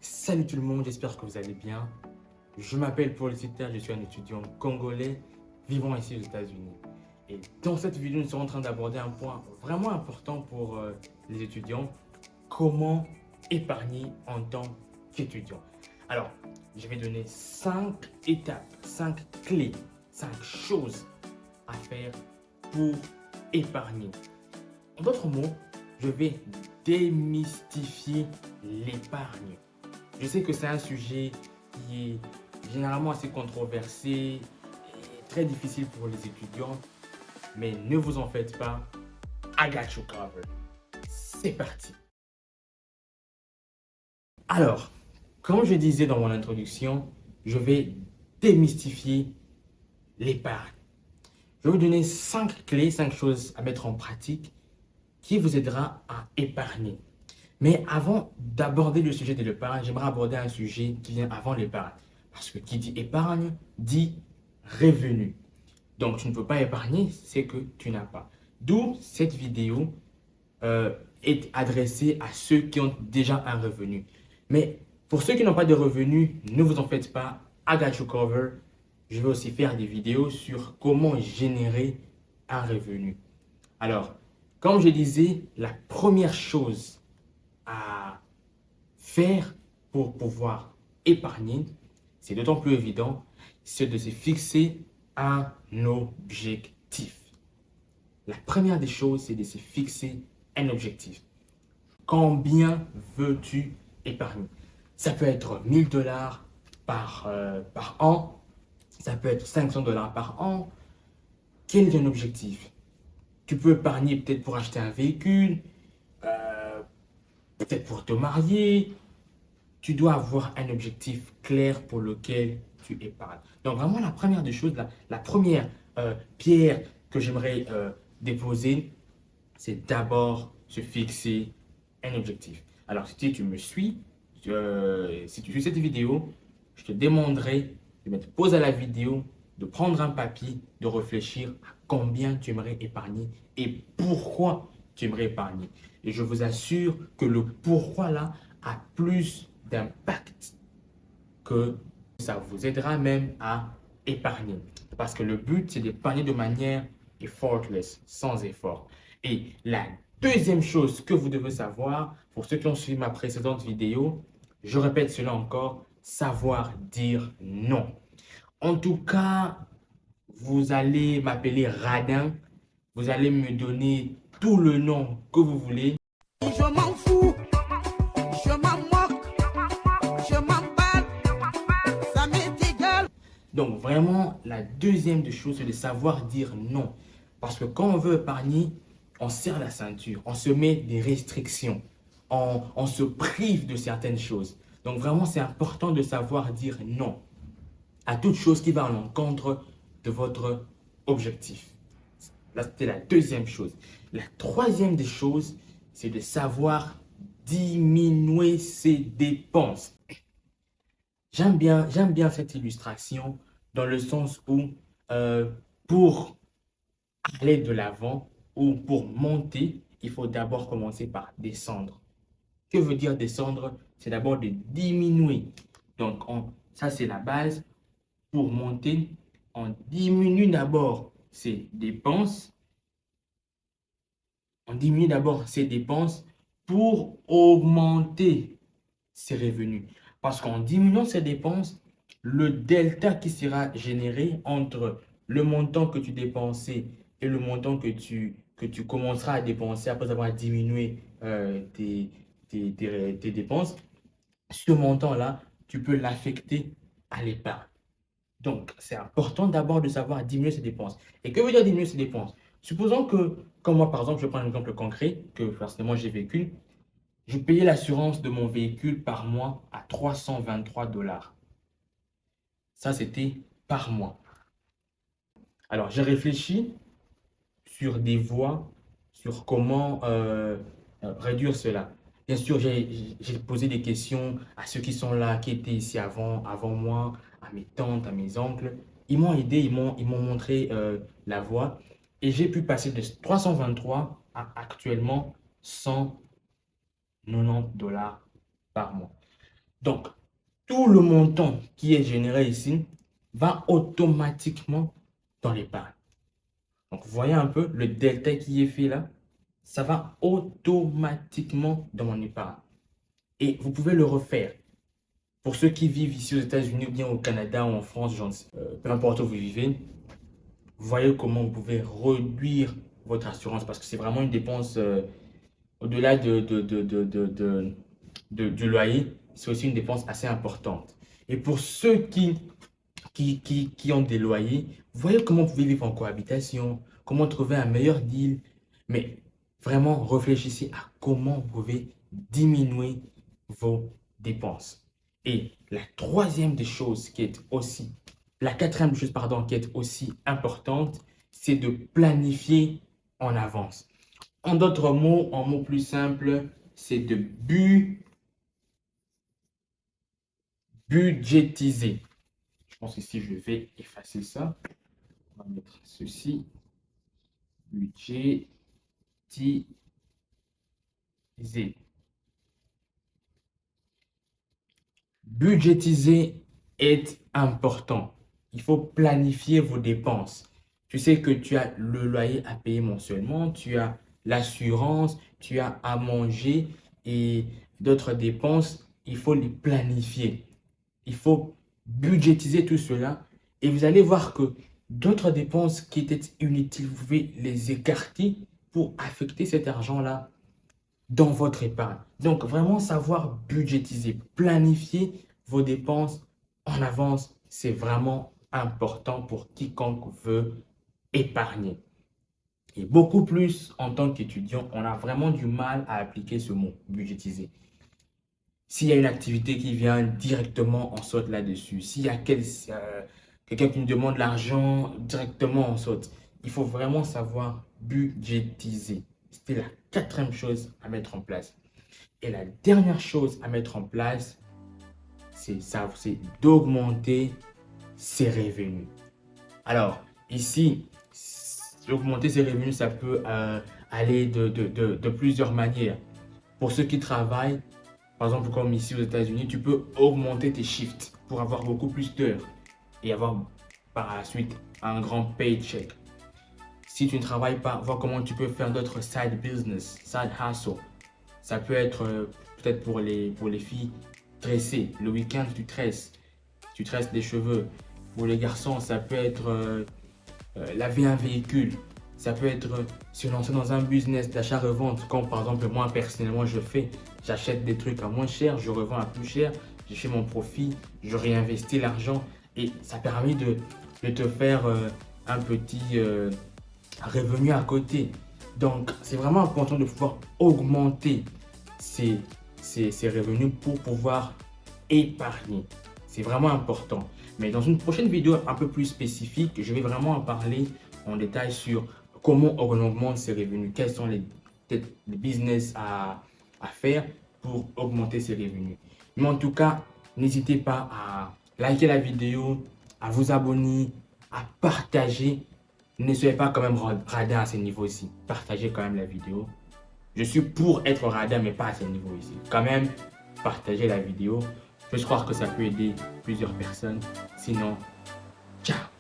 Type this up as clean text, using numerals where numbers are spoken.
Salut tout le monde, j'espère que vous allez bien. Je m'appelle Paul Sita, je suis un étudiant congolais vivant ici aux États-Unis. Et dans cette vidéo, nous sommes en train d'aborder un point vraiment important pour les étudiants, comment épargner en tant qu'étudiant. Alors, je vais donner 5 étapes, 5 clés, 5 choses à faire pour épargner. En d'autres mots, je vais démystifier l'épargne. Je sais que c'est un sujet qui est généralement assez controversé et très difficile pour les étudiants, mais ne vous en faites pas, I got you covered. C'est parti. Alors, comme je disais dans mon introduction, je vais démystifier l'épargne. Je vais vous donner 5 clés, 5 choses à mettre en pratique qui vous aidera à épargner. Mais avant d'aborder le sujet de l'épargne, j'aimerais aborder un sujet qui vient avant l'épargne. Parce que qui dit épargne dit revenu. Donc, tu ne peux pas épargner, c'est que tu n'as pas. D'où cette vidéo est adressée à ceux qui ont déjà un revenu. Mais pour ceux qui n'ont pas de revenus, ne vous en faites pas, I got you covered. Je vais aussi faire des vidéos sur comment générer un revenu. Alors, comme je disais, la première chose à faire pour pouvoir épargner, c'est d'autant plus évident, c'est de se fixer un objectif. La première des choses, c'est de se fixer un objectif. Combien veux-tu épargner? Ça peut être 1000 dollars par an, ça peut être 500 dollars par an. Quel est ton objectif? Tu peux épargner peut-être pour acheter un véhicule, euh, peut-être pour te marier. Tu dois avoir un objectif clair pour lequel tu épargnes. Donc vraiment, la première des choses, la première pierre que j'aimerais déposer, c'est d'abord se fixer un objectif. Alors, si tu me suis, si tu suis cette vidéo, je te demanderai de mettre pause à la vidéo, de prendre un papier, de réfléchir à combien tu aimerais épargner et pourquoi tu aimerais épargner. Et je vous assure que le pourquoi là a plus d'impact que ça vous aidera même à épargner. Parce que le but, c'est d'épargner de manière effortless, sans effort. Et la deuxième chose que vous devez savoir, pour ceux qui ont suivi ma précédente vidéo, je répète cela encore, savoir dire non. En tout cas, vous allez m'appeler radin, vous allez me donner tout le nom que vous voulez. Je m'en fous, je m'en moque, je m'emballe, ça m'est égal. Donc vraiment, la deuxième des choses, c'est de savoir dire non. Parce que quand on veut épargner, on serre la ceinture, on se met des restrictions, on se prive de certaines choses. Donc vraiment, c'est important de savoir dire non à toute chose qui va à l'encontre de votre objectif. Là, c'était la deuxième chose. La troisième des choses, c'est de savoir diminuer ses dépenses. J'aime bien cette illustration dans le sens où pour aller de l'avant ou pour monter, il faut d'abord commencer par descendre. Que veut dire descendre? C'est d'abord de diminuer. Donc, ça, c'est la base. Pour monter, on diminue d'abord ses dépenses. On diminue d'abord ses dépenses pour augmenter ses revenus. Parce qu'en diminuant ses dépenses, le delta qui sera généré entre le montant que tu dépensais et le montant que tu commenceras à dépenser après avoir diminué tes dépenses, ce montant-là, tu peux l'affecter à l'épargne. Donc, c'est important d'abord de savoir diminuer ses dépenses. Et que veut dire diminuer ses dépenses? Supposons que, comme moi par exemple, je prends un exemple concret, que personnellement j'ai vécu, je payais l'assurance de mon véhicule par mois à 323 dollars. Ça, c'était par mois. Alors, j'ai réfléchi sur des voies, sur comment réduire cela. Bien sûr, j'ai posé des questions à ceux qui sont là, qui étaient ici avant moi, à mes tantes, à mes oncles. Ils m'ont aidé, ils m'ont montré la voie. Et j'ai pu passer de 323 à actuellement 190 dollars par mois. Donc, tout le montant qui est généré ici va automatiquement dans l'épargne. Donc, vous voyez un peu le delta qui est fait là, ça va automatiquement dans mon épargne. Et vous pouvez le refaire. Pour ceux qui vivent ici aux États-Unis ou bien au Canada ou en France, peu importe où vous vivez, vous voyez comment vous pouvez réduire votre assurance parce que c'est vraiment une dépense au-delà du loyer, c'est aussi une dépense assez importante. Et pour ceux qui ont des loyers, vous voyez comment vous pouvez vivre en cohabitation, comment trouver un meilleur deal. Mais vraiment, réfléchissez à comment vous pouvez diminuer vos dépenses. Et la troisième des choses qui est aussi, la quatrième chose, pardon, qui est aussi importante, c'est de planifier en avance. En d'autres mots, en mots plus simples, c'est de budgétiser. Je pense qu'ici, je vais effacer ça. On va mettre ceci. Budgétiser. Budgétiser est important. Il faut planifier vos dépenses. Tu sais que tu as le loyer à payer mensuellement, tu as l'assurance, tu as à manger et d'autres dépenses. Il faut les planifier. Il faut budgétiser tout cela et vous allez voir que d'autres dépenses qui étaient inutiles, vous pouvez les écarter pour affecter cet argent-là dans votre épargne. Donc, vraiment savoir budgétiser, planifier vos dépenses en avance, c'est vraiment important pour quiconque veut épargner. Et beaucoup plus en tant qu'étudiant, on a vraiment du mal à appliquer ce mot, budgétiser. S'il y a une activité qui vient directement, on saute là-dessus. S'il y a quelqu'un qui nous demande l'argent, directement, on saute. Il faut vraiment savoir budgétiser. C'était la quatrième chose à mettre en place. Et la dernière chose à mettre en place, c'est ça, c'est d'augmenter ses revenus. Alors, ici, augmenter ses revenus, ça peut aller de plusieurs manières. Pour ceux qui travaillent, par exemple, comme ici aux États-Unis, tu peux augmenter tes shifts pour avoir beaucoup plus d'heures et avoir par la suite un grand paycheck. Si tu ne travailles pas, voir comment tu peux faire d'autres side business, side hustle. Ça peut être peut-être pour les filles tresser. Le week-end, tu tresses des cheveux. Pour les garçons, ça peut être laver un véhicule. Ça peut être se lancer dans un business d'achat-revente, comme par exemple moi personnellement je fais. J'achète des trucs à moins cher, je revends à plus cher, je fais mon profit, je réinvestis l'argent et ça permet de te faire un petit revenu à côté. Donc c'est vraiment important de pouvoir augmenter ces revenus pour pouvoir épargner. C'est vraiment important. Mais dans une prochaine vidéo un peu plus spécifique, je vais vraiment en parler en détail sur comment on augmente ses revenus, quels sont les business à faire pour augmenter ses revenus. Mais en tout cas, n'hésitez pas à liker la vidéo, à vous abonner, à partager. Ne soyez pas quand même radin à ce niveau-ci. Partagez quand même la vidéo. Je suis pour être radin, mais pas à ce niveau ici. Quand même, partagez la vidéo. Je crois que ça peut aider plusieurs personnes. Sinon, ciao!